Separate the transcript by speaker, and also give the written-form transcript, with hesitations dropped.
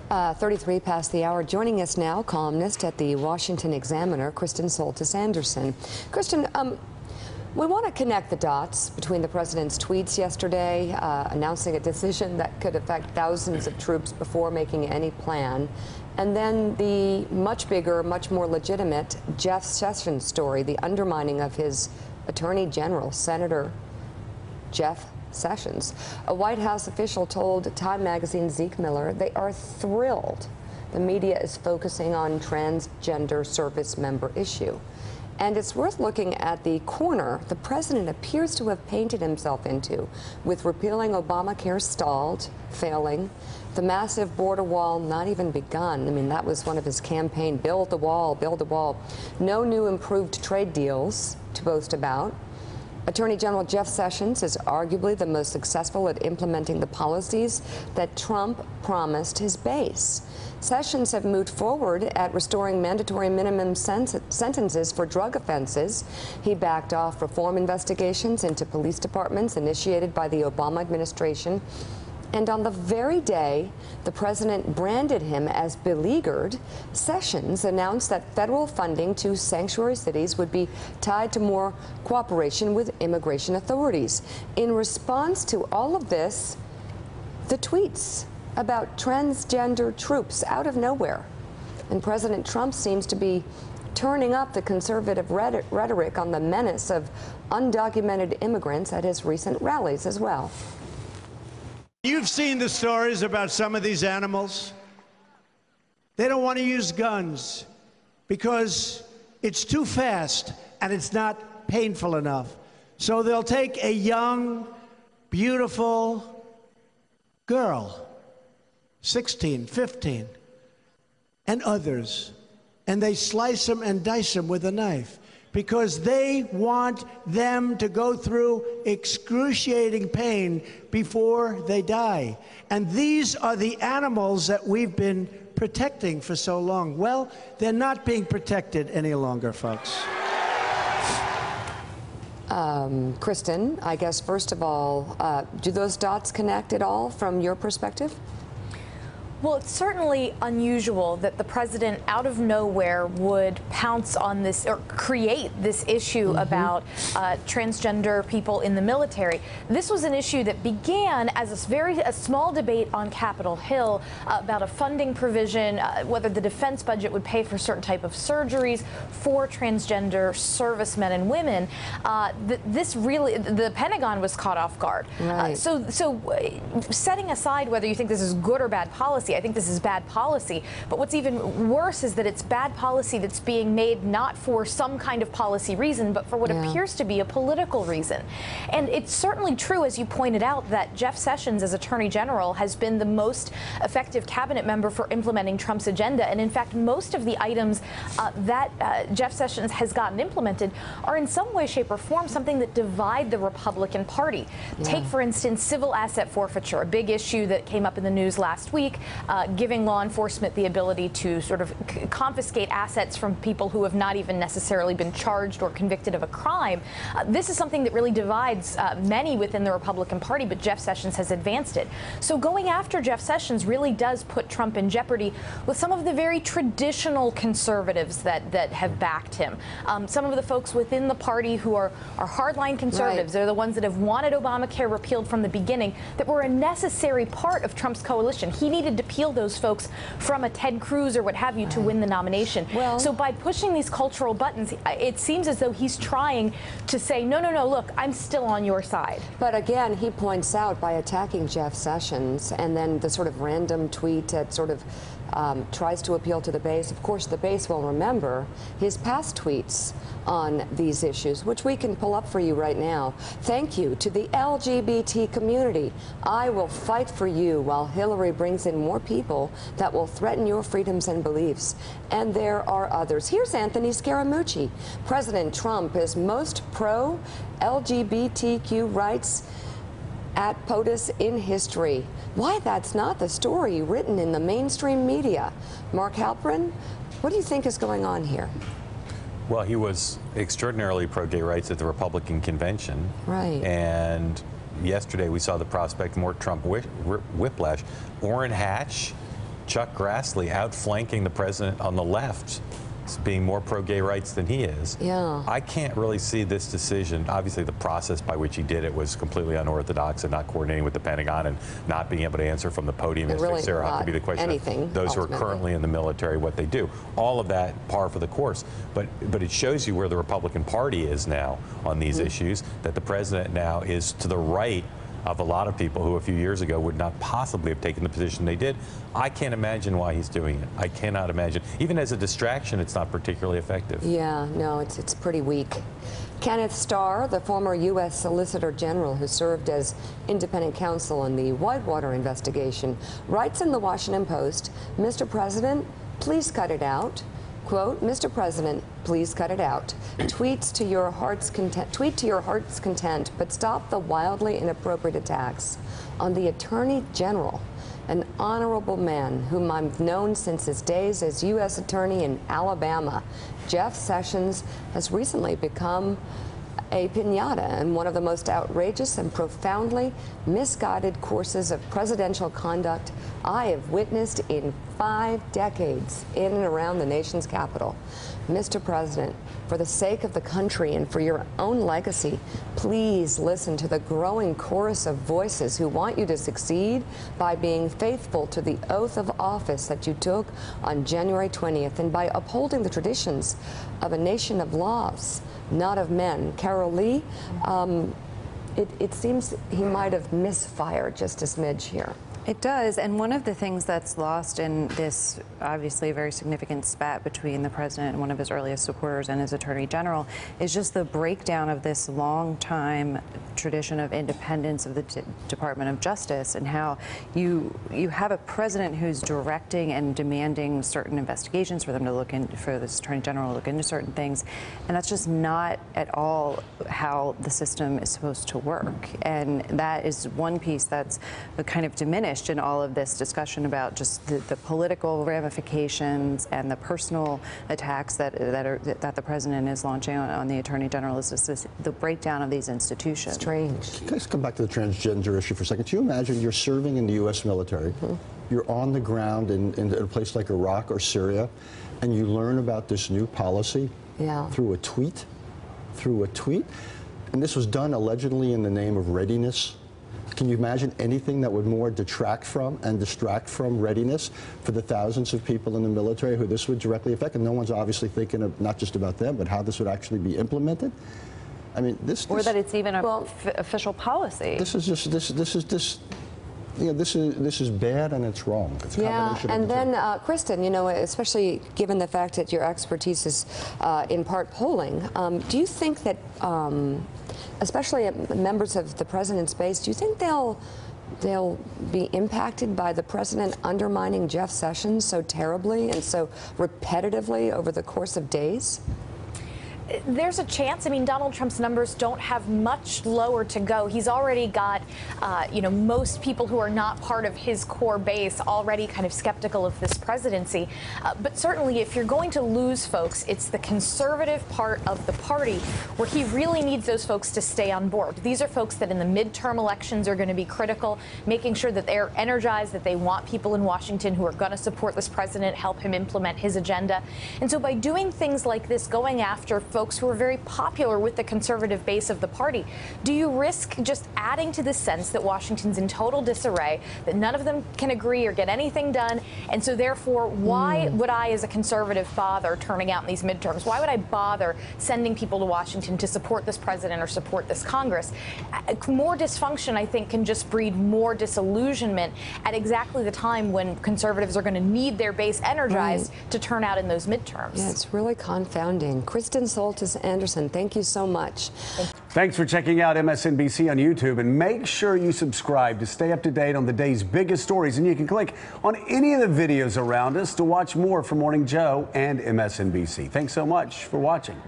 Speaker 1: 33 past the hour. Joining us now, columnist at the Washington Examiner, Kristen Soltis Anderson. Kristen, we want to connect the dots between the president's tweets yesterday, announcing a decision that could affect thousands of troops before making any plan, and then the much bigger, much more legitimate Jeff Sessions story, the undermining of his Attorney General, Senator Jeff Sessions. A White House official told Time Magazine's Zeke Miller they are thrilled the media is focusing on transgender service member issue. And it's worth looking at the corner the president appears to have painted himself into, with repealing Obamacare stalled, failing, the massive border wall not even begun. I mean, that was one of his campaign, build the wall, build the wall. No new improved trade deals to boast about. Attorney General Jeff Sessions is arguably the most successful at implementing the policies that Trump promised his base. Sessions have moved forward at restoring mandatory minimum sentences for drug offenses. He backed off reform investigations into police departments initiated by the Obama administration. And on the very day the president branded him as beleaguered, Sessions announced that federal funding to sanctuary cities would be tied to more cooperation with immigration authorities. In response to all of this, the tweets about transgender troops out of nowhere. And President Trump seems to be turning up the conservative rhetoric on the menace of undocumented immigrants at his recent rallies as well.
Speaker 2: You've seen the stories about some of these animals. They don't want to use guns because it's too fast and it's not painful enough. So they'll take a young, beautiful girl, 16, 15, and others, and they slice them and dice them with a knife because they want them to go through excruciating pain before they die. And these are the animals that we've been protecting for so long. Well, they're not being protected any longer, folks.
Speaker 1: Kristen, I guess first of all, do those dots connect at all from your perspective?
Speaker 3: Well, it's certainly unusual that the president out of nowhere would pounce on this or create this issue about transgender people in the military. This was an issue that began as a small debate on Capitol Hill about a funding provision, whether the defense budget would pay for certain type of surgeries for transgender servicemen and women. The Pentagon was caught off guard.
Speaker 1: Right.
Speaker 3: So setting aside whether you think this is good or bad policy, I think this is bad policy. But what's even worse is that it's bad policy that's being made not for some kind of policy reason, but for what appears to be a political reason. And it's certainly true, as you pointed out, that Jeff Sessions, as Attorney General, has been the most effective cabinet member for implementing Trump's agenda. And in fact, most of the items that Jeff Sessions has gotten implemented are in some way, shape, or form something that divide the Republican Party. Take, for instance, civil asset forfeiture, a big issue that came up in the news last week, giving law enforcement the ability to sort of confiscate assets from people who have not even necessarily been charged or convicted of a crime. This is something that really divides many within the Republican Party, but Jeff Sessions has advanced it. So going after Jeff Sessions really does put Trump in jeopardy with some of the very traditional conservatives that have backed him. Some of the folks within the party who are hardline conservatives. They're the ones that have wanted Obamacare repealed from the beginning, that were a necessary part of Trump's coalition. He needed to peel those folks from a Ted Cruz or what have you to win the nomination. Well, so by pushing these cultural buttons, it seems as though he's trying to say, no, look, I'm still on your side.
Speaker 1: But again, he points out by attacking Jeff Sessions and then the sort of random tweet that sort of tries to appeal to the base. Of course, the base will remember his past tweets on these issues, which we can pull up for you right now. Thank you to the LGBT community. I will fight for you while Hillary brings in more people that will threaten your freedoms and beliefs. And there are others. Here's Anthony Scaramucci. President Trump is most pro-LGBTQ rights at POTUS in history. Why that's not the story written in the mainstream media. Mark Halperin, what do you think is going on here?
Speaker 4: Well, he was extraordinarily pro-gay rights at the Republican convention.
Speaker 1: Right.
Speaker 4: And yesterday we saw the prospect of more Trump whiplash. Orrin Hatch Chuck Grassley outflanking the president on the left, being more pro-gay rights than he is.
Speaker 1: Yeah.
Speaker 4: I can't really see this decision. Obviously, the process by which he did it was completely unorthodox and not coordinating with the Pentagon and not being able to answer from the podium.
Speaker 1: And really
Speaker 4: Sarah
Speaker 1: not
Speaker 4: Huckabee, the question
Speaker 1: anything,
Speaker 4: of those who are
Speaker 1: ultimately.
Speaker 4: currently in the military, what they do. All of that par for the course. But it shows you where the Republican Party is now on these issues, that the president now is to the right of a lot of people who a few years ago would not possibly have taken the position they did. I can't imagine why he's doing it. I cannot imagine. Even as a distraction, it's not particularly effective.
Speaker 1: Yeah, no, it's pretty weak. Kenneth Starr, the former U.S. Solicitor General who served as independent counsel in the Whitewater investigation, writes in the Washington Post, "Mr. President, please cut it out." Quote, "Mr. President, please cut it out. Tweet to your heart's content, but stop the wildly inappropriate attacks on the Attorney General, an honorable man whom I've known since his days as U.S. Attorney in Alabama. Jeff Sessions has recently become a piñata and one of the most outrageous and profoundly misguided courses of presidential conduct I have witnessed in 5 decades in and around the nation's capital. Mr. President, for the sake of the country and for your own legacy, please listen to the growing chorus of voices who want you to succeed by being faithful to the oath of office that you took on January 20th and by upholding the traditions of a nation of laws, not of men." Carol Lee, it seems he might have misfired just a smidge here.
Speaker 5: It does, and one of the things that's lost in this obviously very significant spat between the president and one of his earliest supporters and his attorney general is just the breakdown of this long-time tradition of independence of the Department of Justice, and how you have a president who's directing and demanding certain investigations for them to look in, for this attorney general to look into certain things, and that's just not at all how the system is supposed to work. And that is one piece that's kind of diminished in all of this discussion about just the political ramifications and the personal attacks that the president is launching on the attorney general. Is just the breakdown of these institutions.
Speaker 1: Strange.
Speaker 6: Let's come back to the transgender issue for a second. Can you imagine you're serving in the U.S. military, you're on the ground in a place like Iraq or Syria, and you learn about this new policy through a tweet? And this was done allegedly in the name of readiness. Can you imagine anything that would more detract from and distract from readiness for the thousands of people in the military who this would directly affect? And no one's obviously thinking of not just about them, but how this would actually be implemented. I mean,
Speaker 5: or that it's even official policy.
Speaker 6: This is bad and it's wrong. It's
Speaker 1: and then, Kristen, you know, especially given the fact that your expertise is in part polling, do you think that, especially members of the president's base, do you think they'll be impacted by the president undermining Jeff Sessions so terribly and so repetitively over the course of days?
Speaker 3: There's a chance. I mean, Donald Trump's numbers don't have much lower to go. He's already got, most people who are not part of his core base already kind of skeptical of this presidency. But certainly, if you're going to lose folks, it's the conservative part of the party where he really needs those folks to stay on board. These are folks that in the midterm elections are going to be critical, making sure that they're energized, that they want people in Washington who are going to support this president, help him implement his agenda. And so by doing things like this, going after folks who are very popular with the conservative base of the party, do you risk just adding to the sense that Washington's in total disarray, that none of them can agree or get anything done? And so therefore, why would I, as a conservative, bother turning out in these midterms? Why would I bother sending people to Washington to support this president or support this Congress? More dysfunction, I think, can just breed more disillusionment at exactly the time when conservatives are going to need their base energized to turn out in those midterms.
Speaker 1: Yeah, it's really confounding. Kristen Soltis Anderson, thank you so much.
Speaker 7: Thanks for checking out MSNBC on YouTube, and make sure you subscribe to stay up to date on the day's biggest stories. And you can click on any of the videos around us to watch more from Morning Joe and MSNBC. Thanks so much for watching.